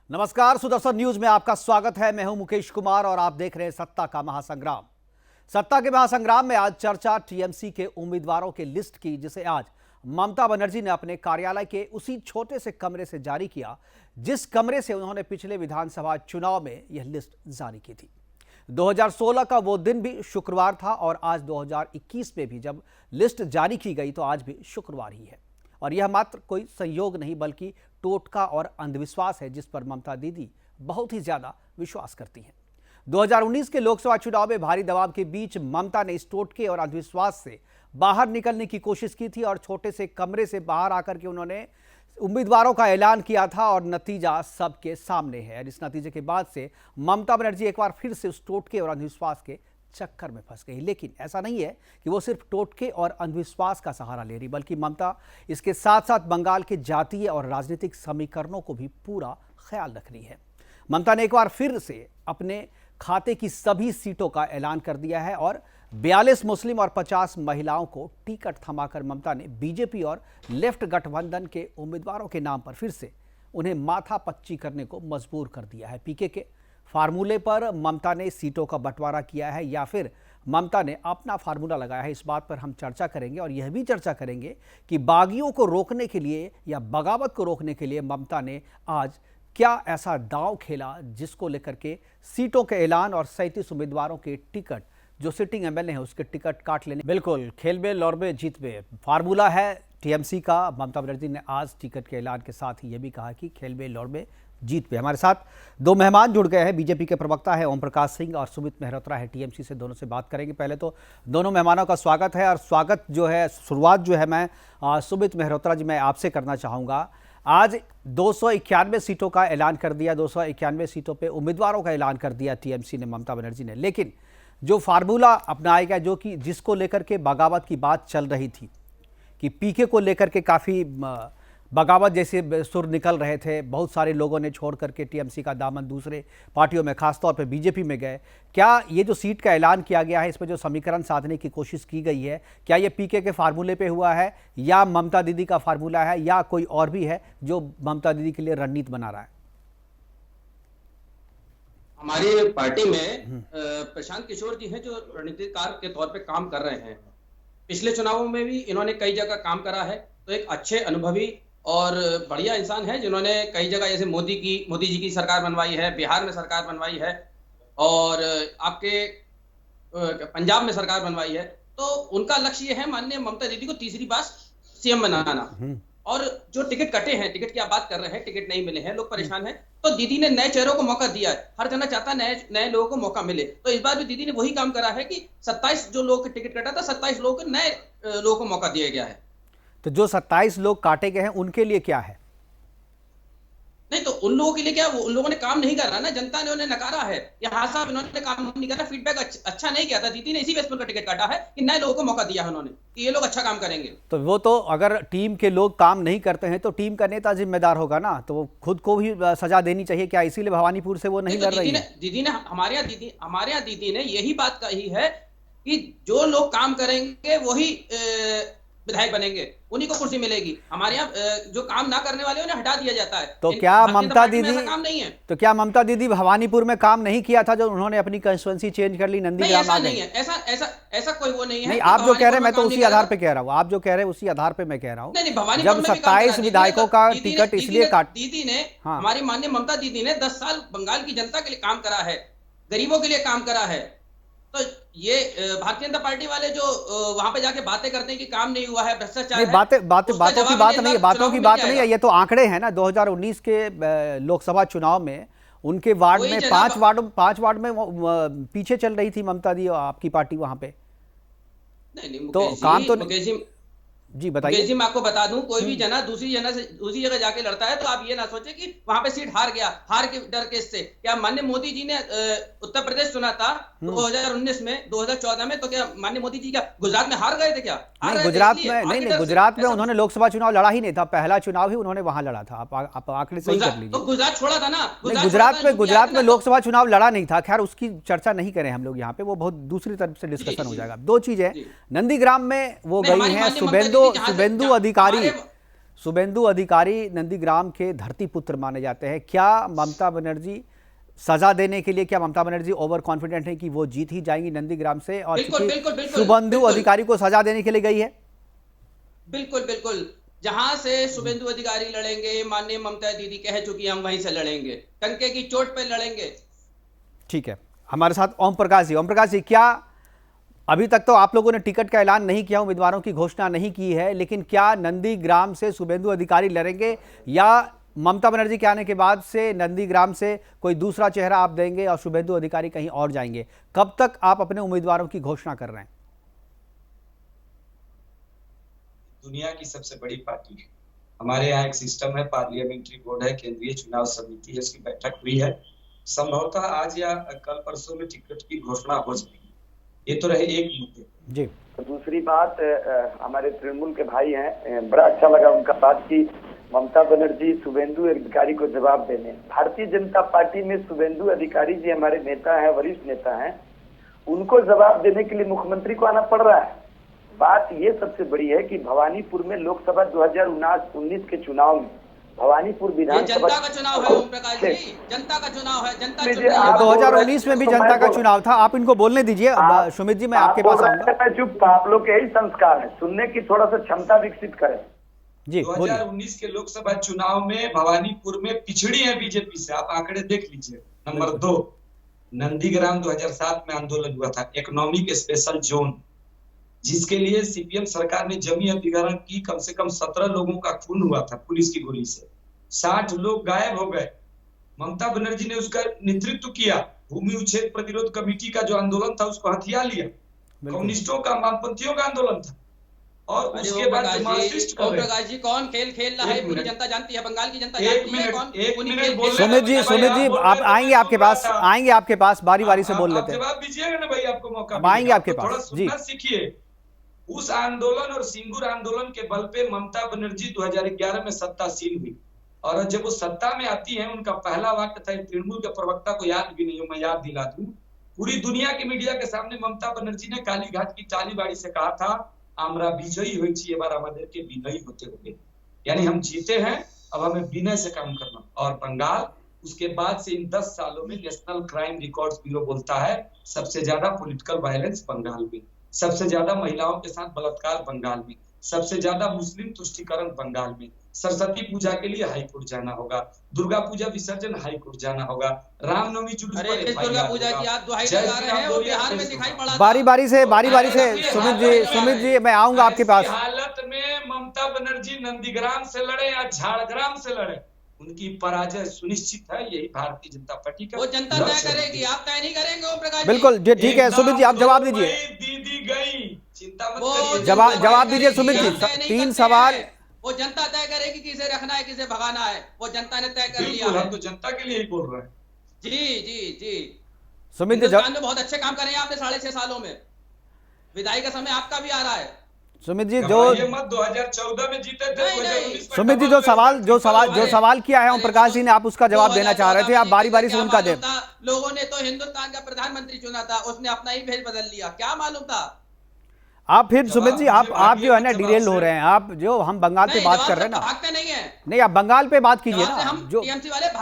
नमस्कार, सुदर्शन न्यूज में आपका स्वागत है। मैं हूं मुकेश कुमार और आप देख रहे हैं सत्ता का महासंग्राम। सत्ता के महासंग्राम में आज चर्चा टीएमसी के उम्मीदवारों की लिस्ट की, जिसे आज ममता बनर्जी ने अपने कार्यालय के उसी छोटे से कमरे से जारी किया जिस कमरे से उन्होंने पिछले विधानसभा चुनाव में यह लिस्ट जारी की थी। 2016 का वो दिन भी शुक्रवार था और आज 2021 में भी जब लिस्ट जारी की गई तो आज भी शुक्रवार ही है। और यह मात्र कोई संयोग नहीं बल्कि टोटका और अंधविश्वास है जिस पर ममता दीदी बहुत ही ज्यादा विश्वास करती हैं। 2019 के लोकसभा चुनाव में भारी दबाव के बीच ममता ने इस टोटके और अंधविश्वास से बाहर निकलने की कोशिश की थी और छोटे से कमरे से बाहर आकर के उन्होंने उम्मीदवारों का ऐलान किया था और नतीजा सबके सामने है। इस नतीजे के बाद से ममता बनर्जी एक बार फिर से उस टोटके और अंधविश्वास के चक्कर में फंस गई। लेकिन ऐसा नहीं है कि वो सिर्फ टोटके और अंधविश्वास का सहारा ले रही, बल्कि ममता इसके साथ साथ बंगाल के जातीय और राजनीतिक समीकरणों को भी पूरा ख्याल रख रही है। ममता ने एक बार फिर से अपने खाते की सभी सीटों का ऐलान कर दिया है और 42 मुस्लिम और 50 महिलाओं को टिकट थमाकर ममता ने बीजेपी और लेफ्ट गठबंधन के उम्मीदवारों के नाम पर फिर से उन्हें माथापच्ची करने को मजबूर कर दिया है। पीके के फार्मूले पर ममता ने सीटों का बंटवारा किया है या फिर ममता ने अपना फार्मूला लगाया है, इस बात पर हम चर्चा करेंगे। और यह भी चर्चा करेंगे कि बागियों को रोकने के लिए या बगावत को रोकने के लिए ममता ने आज क्या ऐसा दांव खेला जिसको लेकर के सीटों के ऐलान और 37 उम्मीदवारों के टिकट जो सिटिंग एमएलए हैं उसके टिकट काट लेने। बिल्कुल, खेल में लौर में जीत में फार्मूला है टीएमसी का। ममता बनर्जी ने आज टिकट के ऐलान के साथ ही यह भी कहा कि खेल में लौर में जीत पे। हमारे साथ दो मेहमान जुड़ गए हैं। बीजेपी के प्रवक्ता है ओम प्रकाश सिंह और सुमित मेहरोत्रा है टीएमसी से। दोनों से बात करेंगे। पहले तो दोनों मेहमानों का स्वागत है और स्वागत जो है शुरुआत जो है मैं सुमित मेहरोत्रा जी मैं आपसे करना चाहूँगा। आज 291 सीटों का ऐलान कर दिया, 291 सीटों पे उम्मीदवारों का ऐलान कर दिया टीएमसी ने, ममता बनर्जी ने। लेकिन जो फार्मूला अपनाया गया, जो कि जिसको लेकर के बगावत की बात चल रही थी कि पीके को लेकर के काफ़ी बगावत जैसे सुर निकल रहे थे, बहुत सारे लोगों ने छोड़ करके टीएमसी का दामन दूसरे पार्टियों में खासतौर पे बीजेपी में गए। क्या ये जो सीट का ऐलान किया गया है इसमें जो समीकरण साधने की कोशिश की गई है, क्या ये पीके के फार्मूले पे हुआ है या ममता दीदी का फार्मूला है या कोई और भी है जो ममता दीदी के लिए रणनीति बना रहा है? हमारी पार्टी में प्रशांत किशोर जी हैं जो रणनीतिकार के तौर पे काम कर रहे हैं। पिछले चुनावों में भी इन्होंने कई जगह काम करा है, तो एक अच्छे अनुभवी और बढ़िया इंसान है जिन्होंने कई जगह जैसे मोदी जी की सरकार बनवाई है, बिहार में सरकार बनवाई है और आपके पंजाब में सरकार बनवाई है। तो उनका लक्ष्य ये है माननीय ममता दीदी को तीसरी बार सीएम बनाना। और जो टिकट कटे हैं, टिकट की आप बात कर रहे हैं, टिकट नहीं मिले हैं, लोग परेशान हैं, तो दीदी ने नए चेहरों को मौका दिया है। हर जना चाहता है नए लोगों को मौका मिले। तो इस बार भी दीदी ने वही काम करा है कि 27 जो लोग टिकट कटा था, 27 लोगों को नए लोगों को मौका दिया गया है। तो जो 27 लोग काटे गए हैं उनके लिए क्या है? नहीं तो उन लोगों के लिए क्या, वो उन लोगों ने काम नहीं करा ना, जनता ने उन्हें नकारा है। यहाँ साहब इन्होंने काम नहीं करा, फीडबैक अच्छा नहीं किया था। दीदी ने इसी बेस पर टिकट काटा है कि नए लोगों को मौका दिया है उन्होंने कि ये लोग अच्छा काम करेंगे। तो वो तो अगर टीम के लोग काम नहीं करते हैं तो टीम का नेता जिम्मेदार होगा ना, तो वो खुद को भी सजा देनी चाहिए। क्या इसीलिए भवानीपुर से वो नहीं लड़ रही है? दीदी ने हमारे यहाँ दीदी ने यही बात कही है कि जो लोग काम करेंगे वही विधायक बनेंगे, उन्हीं को कुर्सी मिलेगी। हमारे यहाँ जो काम ना करने वाले उन्हें हटा दिया जाता है। तो क्या ममता दीदी काम नहीं है? तो क्या ममता दीदी भवानीपुर में काम नहीं किया था जो उन्होंने अपनी कंस्टिट्यूएंसी चेंज कर ली, नंदीग्राम आ गई? ऐसा कोई वो नहीं है। नहीं, आप जो कह रहे हैं मैं तो उसी आधार पे कह रहा हूँ, आप जो कह रहे हैं उसी आधार पे मैं कह रहा हूँ। जब 27 विधायकों का टिकट इसलिए काट, दीदी ने हमारी माननीय ममता दीदी ने 10 साल बंगाल की जनता के लिए काम करा है, गरीबों के लिए काम करा है। तो ये भारतीय जनता पार्टी वाले जो वहां पे जाके बातें करते हैं कि काम नहीं हुआ है, भ्रष्टाचार है, बातों की बात नहीं है, बातों की बात नहीं है, ये तो आंकड़े हैं ना। 2019 के लोकसभा चुनाव में उनके वार्ड में 5 वार्ड में पीछे चल रही थी ममता दी आपकी पार्टी वहां पे। नहीं, तो काम तो जी बताइए। जी मैं आपको बता दूं, कोई भी जना दूसरी जगह जाके लड़ता है तो आप ये ना सोचे कि वहां पे सीट हार गया, हार के डर के इससे। क्या माननीय मोदी जी ने उत्तर प्रदेश चुना था 2019 में, 2014 में, तो क्या माननीय मोदी जी क्या गुजरात में हार गए थे? क्या नहीं, गुजरात में नहीं, गुजरात में उन्होंने लोकसभा चुनाव लड़ा ही नहीं था, पहला चुनाव ही उन्होंने वहां लड़ा था। आप आंकड़े सही कर लीजिए। तो गुजरात छोड़ा था ना, गुजरात में लोकसभा चुनाव लड़ा नहीं था। खैर उसकी चर्चा नहीं करें हम लोग यहाँ पे, वो बहुत दूसरी तरफ से डिस्कशन हो जाएगा। दो चीजें, नंदीग्राम में वो गई हैं, शुभेंदु अधिकारी शुभेंदु अधिकारी नंदीग्राम के धरती पुत्र माने जाते हैं। क्या ममता बनर्जी सजा देने के लिए, क्या ममता बनर्जी ओवर कॉन्फिडेंट है कि वो जीत ही जाएंगी नंदीग्राम से, और चूंकि शुभेंदु अधिकारी को सजा देने के लिए गई है? बिल्कुल बिल्कुल, जहां से शुभेंदु अधिकारी लड़ेंगे, माननीय ममता दीदी कह चुकी हम वहीं से लड़ेंगे, टंके की चोट पे लड़ेंगे। ठीक है, हमारे साथ ओम प्रकाश जी। ओम प्रकाश जी, क्या अभी तक तो आप लोगों ने टिकट का ऐलान नहीं किया, उम्मीदवारों की घोषणा नहीं की है, लेकिन क्या नंदीग्राम से शुभेंदु अधिकारी लड़ेंगे, या ममता बनर्जी के आने के बाद से नंदीग्राम से कोई दूसरा चेहरा आप देंगे और शुभेंदु अधिकारी कहीं और जाएंगे? कब तक आप अपने उम्मीदवारों की घोषणा कर रहे हैं? दुनिया की सबसे बड़ी पार्टी है। हमारे यहाँ एक सिस्टम है, पार्लियामेंट्री बोर्ड है, केंद्रीय चुनाव समिति है, उसकी बैठक हुई है। संभवतः आज या कल परसों में टिकट की घोषणा हो जाएगी। ये तो रहे एक मुद्दे जी। तो दूसरी बात, हमारे तृणमूल के भाई हैं, बड़ा अच्छा लगा उनका बात की ममता बनर्जी शुभेंदु अधिकारी को जवाब देने। भारतीय जनता पार्टी में शुभेंदु अधिकारी जी हमारे नेता हैं, वरिष्ठ नेता हैं, उनको जवाब देने के लिए मुख्यमंत्री को आना पड़ रहा है। बात ये सबसे बड़ी है कि भवानीपुर में लोकसभा 2019 के चुनाव में भवानीपुर विधानसभा, जनता का चुनाव है ओम प्रकाश जी, जनता का चुनाव है, जनता चुन रही आप है। 2019 में भी जनता का चुनाव था, आप इनको बोलने दीजिए। सुमित जी, मैं आपके पास आऊंगा। चुप, आप लोग के यही संस्कार है, सुनने की थोड़ा सा क्षमता विकसित करें। जी, 2019 के लोकसभा चुनाव में भवानीपुर में पिछड़ी है बीजेपी से, आप आंकड़े देख लीजिए। नंबर 2, नंदीग्राम 2007 में आंदोलन हुआ था, इकोनॉमिक स्पेशल जोन, जिसके लिए सीपीएम सरकार ने जमीन अधिग्रहण की। कम से कम 17 लोगों का खून हुआ था पुलिस की गोली से, 60 लोग गायब हो गए। ममता बनर्जी ने उसका नेतृत्व किया। भूमि उच्छेद प्रतिरोध कमेटी का जो आंदोलन था उसको हथिया लिया। कम्युनिस्टों का, वामपंथियों का आंदोलन था। और उसके बाद प्रकाश जी, कौन खेल खेल रहा है पूरी जनता जानती है, बंगाल की जनता जानती है कौन। सुमित जी, आप आएंगे, आपके पास आएंगे, आपके पास बारी बारी से बोल लेते हैं। जवाब दीजिएगा ना भाई, आपको मौका आएंगे आपके पास। थोड़ा सुनना सीखिए। उस आंदोलन और सिंगूर आंदोलन के बल पे ममता बनर्जी 2011 में सत्तासीन हुई, और जब वो सत्ता में आती है, उनका पहला वाक्य था, तृणमूल के प्रवक्ता को याद भी नहीं हो, मैं याद दिला दूं, पूरी दुनिया की मीडिया के सामने ममता बनर्जी ने कालीघाट की टालीबाड़ी से कहा था, आमरा विजयी हुई ये बार हमारे के विनयी होते हुए, यानी हम जीते हैं, अब हमें विनय से काम करना। और बंगाल उसके बाद से इन 10 सालों में नेशनल क्राइम रिकॉर्ड्स ब्यूरो बोलता है सबसे ज्यादा पॉलिटिकल वायलेंस बंगाल में, सबसे ज्यादा महिलाओं के साथ बलात्कार बंगाल में, सबसे ज्यादा मुस्लिम तुष्टीकरण बंगाल में। सरस्वती पूजा के लिए हाई कोर्ट जाना होगा, दुर्गा पूजा विसर्जन हाई कोर्ट जाना होगा, रामनवमी जुलूस पर दुर्गा पूजा की आप दुहाई लगा रहे हैं, वो बिहार में दिखाई पड़ा। बारी बारी से सुमित जी मैं आऊंगा आपके पास। हालत में ममता बनर्जी नंदीग्राम से लड़े या झाड़ग्राम से लड़े, उनकी पराजय सुनिश्चित है। यही भारतीय जनता पार्टी का वो जनता तय करेगी, आप तय नहीं करेंगे ओम प्रकाश। बिल्कुल ठीक है सुमित जी, आप जवाब दीजिए। दीदी गई, चिंता मत करिए। जवाब दीजिए सुमित जी, 3 सवाल। वो जनता तय करेगी किसे रखना है किसे भगाना है, वो जनता ने तय कर लिया है। है। हम तो जनता के लिए ही बोल रहे हैं। जी सुमित जी, हिंदुस्तान में बहुत अच्छे काम करे हैं आपने 6.5 सालों में, विदाई का समय आपका भी आ रहा है। सुमित जी, जो 2014 में जीते थे, सुमित जी जो सवाल किया है ओम प्रकाश जी ने, आप उसका जवाब देना चाह रहे थे, आप बारी बारी से उनका दें। लोगों ने तो हिंदुस्तान का प्रधानमंत्री चुना था, उसने अपना ही भेज बदल लिया, क्या मालूम था। आप फिर सुमित जी, आप जो है ना डिरेल हो रहे हैं। आप जो हम बंगाल पे बात कर रहे हैं ना, भागते नहीं है, नहीं आप बंगाल पे बात कीजिए ना। जो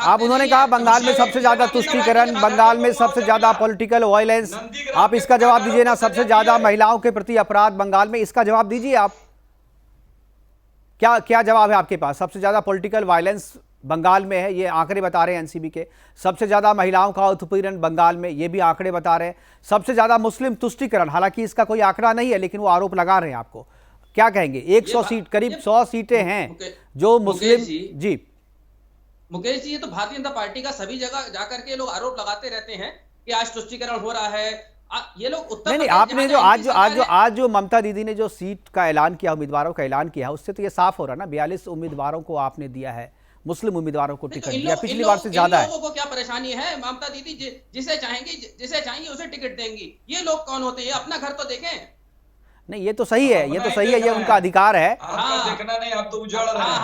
आप उन्होंने कहा बंगाल में सबसे ज्यादा तुष्टीकरण, बंगाल में सबसे ज्यादा पॉलिटिकल वायलेंस, आप इसका जवाब दीजिए ना। सबसे ज्यादा महिलाओं के प्रति अपराध बंगाल में, इसका जवाब दीजिए आप। क्या जवाब है आपके पास? सबसे ज्यादा पॉलिटिकल वायलेंस बंगाल में है, ये आंकड़े बता रहे हैं एनसीबी के। सबसे ज्यादा महिलाओं का उत्पीड़न बंगाल में, ये भी आंकड़े बता रहे हैं। सबसे ज्यादा मुस्लिम तुष्टीकरण, हालांकि इसका कोई आंकड़ा नहीं है, लेकिन वो आरोप लगा रहे हैं आपको। क्या कहेंगे? 100 सीट, करीब 100 सीटें हैं जो मुस्लिम। जी मुकेश जी, ये तो भारतीय जनता पार्टी का सभी जगह जाकर के लोग आरोप लगाते रहते हैं कि आज तुष्टीकरण हो रहा है। ये लोग उत्तर नहीं, आपने जो आज जो ममता दीदी ने जो सीट का ऐलान किया, उम्मीदवारों का ऐलान किया, उससे तो ये साफ हो रहा ना, 42 उम्मीदवारों को आपने दिया है, मुस्लिम उम्मीदवारों को टिकट दिया, पिछली बार से ज्यादा है। लोगों को क्या परेशानी है? ममता दीदी जिसे चाहेंगी उसे टिकट देंगी। ये लोग कौन होते हैं? अपना घर तो देखें। नहीं, ये तो सही है, ये उनका अधिकार है। देखना नहीं, आप तो उजाड़ रहे हैं।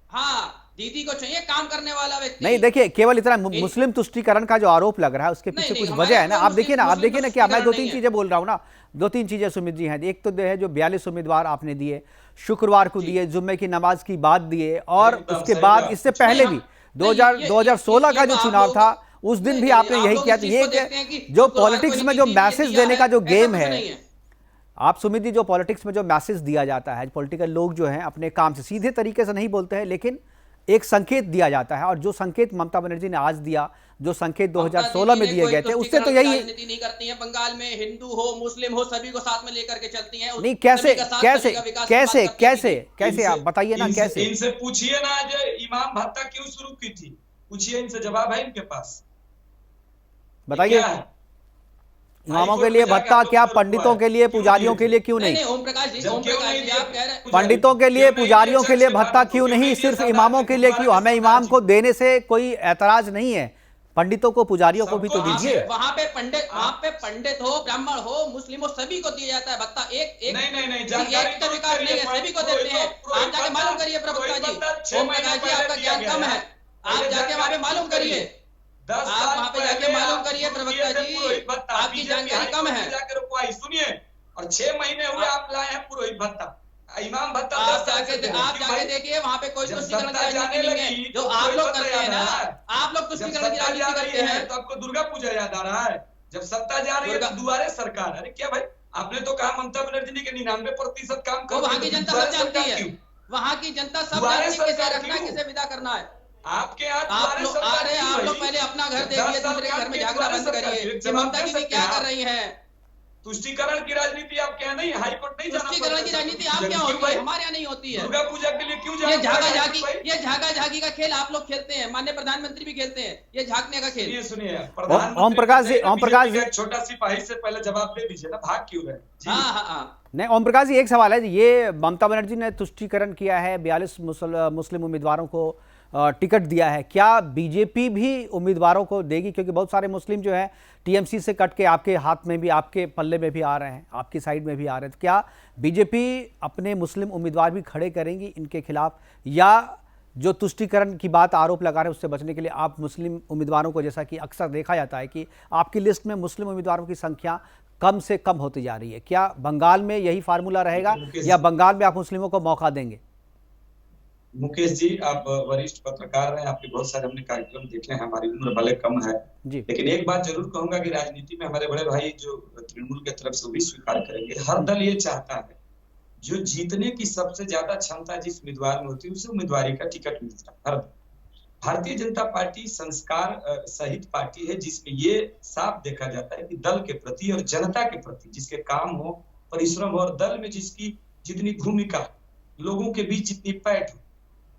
हाँ, दीदी को चाहिए काम करने वाला व्यक्ति। नहीं, देखिए, केवल इतना मुस्लिम तुष्टीकरण का जो आरोप लग रहा है उसके पीछे कुछ वजह है ना। आप देखिए ना, क्या मैं 2-3 चीजें बोल रहा हूँ ना, 2-3 चीजें सुमित जी हैं। एक तो है जो 42 उम्मीदवार आपने दिए, शुक्रवार को दिए, जुम्मे की नमाज की बात दिए, और एकदम उसके सही बाद बात। इससे पहले भी 2016 का जो आप चुनाव लोग- था उस दिन भी आपने आप यही लोग किया। इस तो चीज ये को देखते हैं कि जो शुक्रवार को पॉलिटिक्स में इन्हीं जो की टीम मैसेज ने दिया देने का जो ऐसा गेम कुछ है, नहीं आप सुमित जी, जो पॉलिटिक्स में जो मैसेज दिया जाता है, पॉलिटिकल लोग जो हैं अपने काम से सीधे तरीके से नहीं बोलते हैं, लेकिन एक संकेत दिया जाता है, और जो संकेत ममता बनर्जी ने आज दिया, जो संकेत 2016 में दिए गए थे, उससे तो यही राजनीति नहीं करती है। बंगाल में हिंदू हो मुस्लिम हो सभी को साथ में लेकर के चलती हैं। नहीं। कैसे सभी का साथ कैसे चलेगा, विकास की कैसे बात करती कैसे थी। कैसे आप बताइए ना, कैसे? इनसे पूछिए ना, जो इमाम भत्ता क्यों शुरू की थी, पूछिए इनसे, जवाब है इनके पास। बताइए, क्या है? इमामों के लिए भत्ता क्या, पंडितों के लिए, पुजारियों के लिए क्यों नहीं नहीं? नहीं ओम प्रकाश जी, जब ओम क्यों प्रकाश नहीं जी दिया? आप कह रहे हैं पंडितों के लिए, पुजारियों के लिए भत्ता क्यों नहीं? सिर्फ इमामों के लिए क्यों? हमें इमाम को देने से कोई ऐतराज नहीं है, पंडितों को, पुजारियों को भी तो दीजिए। वहाँ पे पंडित हो, ब्राह्मण हो, मुस्लिम हो, सभी को दिया जाता है भत्ता। एक नहीं, एक का विकास नहीं है, सभी को देते हैं। आप जाके मालूम करिए प्रवक्ता जी, ओम प्रकाश जी आपका ज्ञान कम है, आप जाके वहाँ पे मालूम करिए। 10 आप साल वहाँ पे पहले जाके मालूम आप करिए शुरू प्रवक्ता किए थे जी, पुरोहित भत्ता, आपकी बीजेपी जानकारी कम हाईकोर्ट है। में जाकर रुकवाई, सुनिए, और 6 महीने हुए आप लाए हैं पुरोहित भत्ता, इमाम भत्ता। आप जाके देखिए, वहाँ पे कोई तुष्टिकरण की राजनीति नहीं है जो आप लोग करते हैं ना। आप लोग तुष्टिकरण की राजनीति करते हैं। तो आपको दुर्गा पूजा याद आ रहा है? जब सत्ता जा रही है तो दुआरे सरकार। अरे क्या भाई, आपने तो कहा ममता बनर्जी ने 99% काम कर, वहाँ की जनता सब जानती है, वहाँ की जनता सब जानती है किसे रखना है, किसे विदा करना है। आपके यहाँ आप लोग पहले अपना घर देखिए, दूसरे के घर में झांकना बंद करिए कि ममता जी क्या कर रही है। तुष्टिकरण की राजनीति आप क्या नहीं, हाईकोर्ट नहीं जाना? तुष्टिकरण की राजनीति आप क्या होती है, हमारे यहाँ नहीं होती है। दुर्गा पूजा के लिए क्यों ये झागा झागी का खेल आप लोग खेलते हैं, माननीय प्रधानमंत्री भी खेलते हैं, ये झांकने का खेल। सुनिए, ओम प्रकाश जी, छोटा सिपाही से पहले जवाब दे दीजिए ना, भाग क्यों रहे? हाँ। नहीं ओम प्रकाश जी, एक सवाल है, ये ममता बनर्जी ने तुष्टिकरण किया है, 42 मुस्लिम उम्मीदवारों को टिकट दिया है, क्या बीजेपी भी उम्मीदवारों को देगी? क्योंकि बहुत सारे मुस्लिम जो है टीएमसी से कट के आपके हाथ में भी, आपके पल्ले में भी आ रहे हैं, आपकी साइड में भी आ रहे हैं, तो क्या बीजेपी अपने मुस्लिम उम्मीदवार भी खड़े करेंगी इनके खिलाफ, या जो तुष्टिकरण की बात आरोप लगा रहे हैं उससे बचने के लिए आप मुस्लिम उम्मीदवारों को, जैसा कि अक्सर देखा जाता है कि आपकी लिस्ट में मुस्लिम उम्मीदवारों की संख्या कम से कम होती जा रही है, क्या बंगाल में यही फार्मूला रहेगा या बंगाल में आप मुस्लिमों को मौका देंगे? मुकेश जी, आप वरिष्ठ पत्रकार हैं, आपके बहुत सारे हमने कार्यक्रम देखे हैं, हमारी उम्र भले कम है जी, लेकिन एक बात जरूर कहूंगा कि राजनीति में हमारे बड़े भाई जो तृणमूल की तरफ से भी स्वीकार करेंगे, हर दल ये चाहता है जो जीतने की सबसे ज्यादा क्षमता जिस उम्मीदवार में होती है उसे उम्मीदवारी का टिकट मिलता है। हर भारतीय जनता पार्टी संस्कार सहित पार्टी है जिसमें ये साफ देखा जाता है कि दल के प्रति और जनता के प्रति जिसके काम हो, परिश्रम हो, और दल में जिसकी जितनी भूमिका, लोगों के बीच जितनी पैठ हो।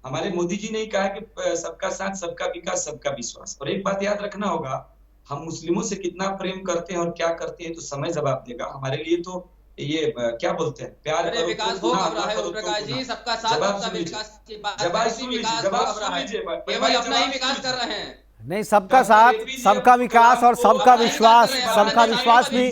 हमारे मोदी जी ने ही कहा कि सबका साथ, सबका विकास, सबका विश्वास। और एक बात याद रखना होगा, हम मुस्लिमों से कितना प्रेम करते हैं और क्या करते हैं तो समय जवाब देगा। हमारे लिए तो ये क्या बोलते हैं, प्यार करो, विकास हो रहा है प्रकाश जी, सबका साथ, सबका विकास की बात, केवल अपना ही विकास कर रहे हैं। नहीं, सबका साथ, सबका विकास और सबका विश्वास, सबका विश्वास भी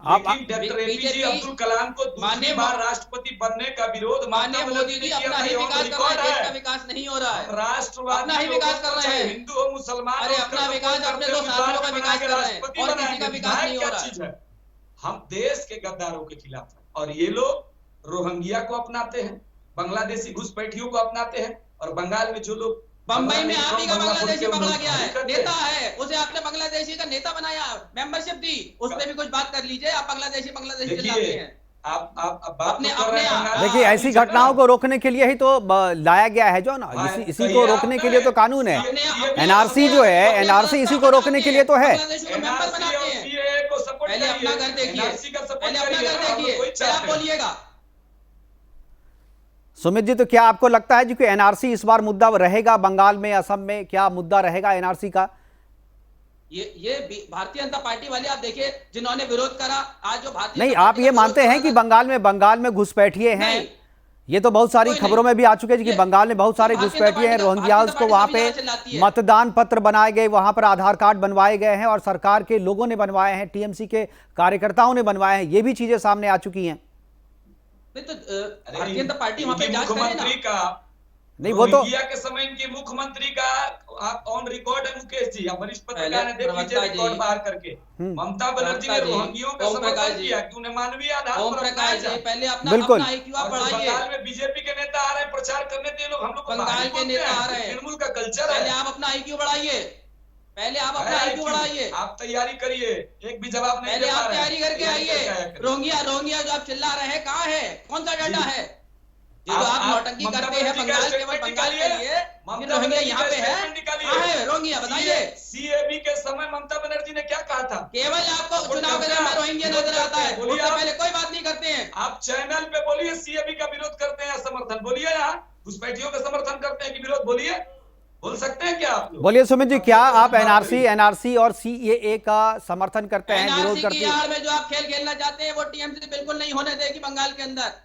आप डॉक्टर एपीजे अब्दुल कलाम को दूसरी बार राष्ट्रपति बनने का विरोध माननीय मोदी जी अपना ही विकास कर रहे हैं, देश का विकास नहीं हो रहा है। राष्ट्रवादी अपना ही विकास कर रहे हैं, हिंदू हो मुसलमान, अरे अपना विकास, अपने दो साथियों का विकास कर रहे हैं और किसी का विकास नहीं हो रहा है। हम देश के गद्दारों के खिलाफ हैं और ये लोग रोहिंग्या को अपनाते हैं, बांग्लादेशी घुसपैठियों को अपनाते हैं, और बंगाल में जो लोग, बंबई में आप ही का बांग्लादेशी पकड़ा गया है, नेता है, उसे आपने बांग्लादेशी का नेता बनाया, मेंबरशिप दी, उसमें भी कुछ बात कर लीजिए। आप बांग्लादेशी चिल्लाते हैं। आप अपने देखिए, ऐसी घटनाओं को रोकने के लिए ही तो लाया गया है जो ना, इसी को रोकने के लिए तो कानून है, एनआरसी जो है, एनआरसी इसी को रोकने के लिए तो है। पहले अपना घर देखिए, पहले अपना घर देखिए, फिर आप बोलिएगा। सुमित जी, तो क्या आपको लगता है जी कि एनआरसी इस बार मुद्दा रहेगा बंगाल में, असम में, क्या मुद्दा रहेगा एनआरसी का? ये भारतीय जनता पार्टी वाले आप देखिए, जिन्होंने विरोध करा, आज जो भारतीय नहीं, आप ये मानते हैं कि बंगाल में घुसपैठिए हैं? ये तो बहुत सारी खबरों में भी आ चुके हैं कि बंगाल में बहुत सारे घुसपैठिए हैं, रोहिंग्यास को वहां पे मतदान पत्र बनाए गए, वहां पर आधार कार्ड बनवाए गए हैं और सरकार के लोगों ने बनवाए हैं, टीएमसी के कार्यकर्ताओं ने बनवाए हैं, ये भी चीजें सामने आ चुकी हैं। नहीं तो भारतीय जनता पार्टी वहां पे जांच करे ना। का नहीं, वो तो के समय इनके मुख्यमंत्री का आप ऑन रिकॉर्ड है मुकेश जी, आप वरिष्ठ पत्रकार हैं, देख लीजिए प्रवक्ता रिकॉर्ड जी, बाहर करके ममता बनर्जी ने प्रवक्ता जी, रोहिंग्यों का ओम प्रकाश समर्थन जी, किया कि उन्हें मानवीय आधार ओम पर प्रकाश अपनाया जी, जाए। पहले अपना बिल्कुल। अपना IQ आप और जो बढ़ाइए। बंगाल में बीजेपी के नेता आ रहे हैं प्रचार करने के लिए, लोग हम लोग को बंगाल बाहरी के बोलते नेता हैं, आ रहे हैं। तृणमूल का कल्चर पहले है। आप अपना IQ बढ़ाइए, पहले आप अपना है IQ IQ, बढ़ाइए, आप तैयारी करिए, एक भी जवाब नहीं पहले दे पा आप रहे हैं। तैयारी करके आइए। रोहिंग्या जो आप चिल्ला रहे हैं, कहाँ है, कौन सा डाटा है? ये जो आप नौटंकी करते हैं बंगाल, केवल बंगाल के लिए, फिर रोहिंग्या यहाँ पे है, कहाँ है रोहिंग्या, बताइए। सीएबी के समय ममता बनर्जी ने क्या कहा था? केवल आपको चुनाव के समय रोहिंग्या नजर आता है, बोलिए उससे आप। पहले कोई बात नहीं करते हैं। आप चैनल पे बोलिए सीएबी का विरोध करते हैं या समर्थन, बोलिए। यहाँ घुसपैठियों का समर्थन करते हैं कि विरोध, बोलिए, बोल सकते हैं क्या आप लोग? बोलिए सुमित जी, क्या आप एनआरसी और सीएए का समर्थन करते हैं, विरोध NRC करते की हैं? आड़ में जो आप खेल खेलना चाहते हैं वो टीएमसी बिल्कुल नहीं होने देगी बंगाल के अंदर।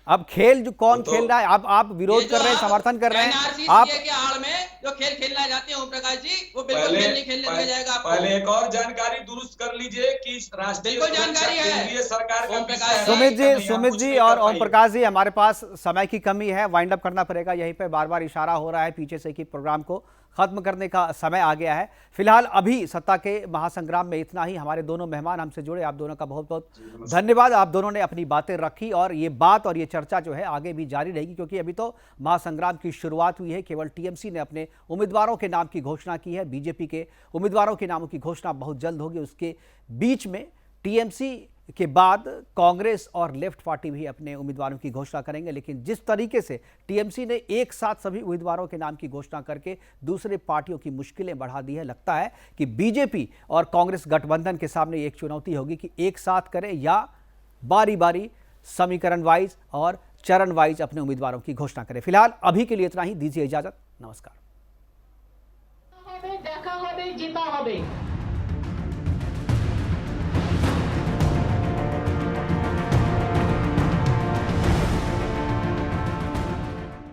अब खेल जो कौन तो खेल रहा है, आप विरोध कर रहे हैं, समर्थन कर रहे हैं NRC आप? के आड़ में जो खेल खेलना चाहते हैं ओम प्रकाश जी, वो बिल्कुल खेल नहीं खेलने दिया जाएगा आपको। पहले एक और जानकारी दुरुस्त कर लीजिए कि राष्ट्रीय बिल्कुल जानकारी है। केंद्रीय सरकार का ओम विषय प्रकाश है। सुमित जी और ओम प्रकाश जी, हमारे पास समय की कमी है, वाइंड अप करना पड़ेगा। यहीं पे बार बार इशारा हो रहा है पीछे से कि प्रोग्राम को खत्म करने का समय आ गया है। फिलहाल अभी सत्ता के महासंग्राम में इतना ही। हमारे दोनों मेहमान हमसे जुड़े, आप दोनों का बहुत बहुत धन्यवाद। आप दोनों ने अपनी बातें रखी और ये बात और ये चर्चा जो है आगे भी जारी रहेगी, क्योंकि अभी तो महासंग्राम की शुरुआत हुई है। केवल टीएमसी ने अपने उम्मीदवारों के नाम की घोषणा की है, बीजेपी के उम्मीदवारों के नामों की घोषणा बहुत जल्द होगी। उसके बीच में टीएमसी के बाद कांग्रेस और लेफ्ट पार्टी भी अपने उम्मीदवारों की घोषणा करेंगे। लेकिन जिस तरीके से टीएमसी ने एक साथ सभी उम्मीदवारों के नाम की घोषणा करके दूसरे पार्टियों की मुश्किलें बढ़ा दी है, लगता है कि बीजेपी और कांग्रेस गठबंधन के सामने एक चुनौती होगी कि एक साथ करें या बारी बारी समीकरण वाइज और चरण वाइज अपने उम्मीदवारों की घोषणा करें। फिलहाल अभी के लिए इतना ही, दीजिए इजाजत, नमस्कार। দেখা হবে, জিতা হবে।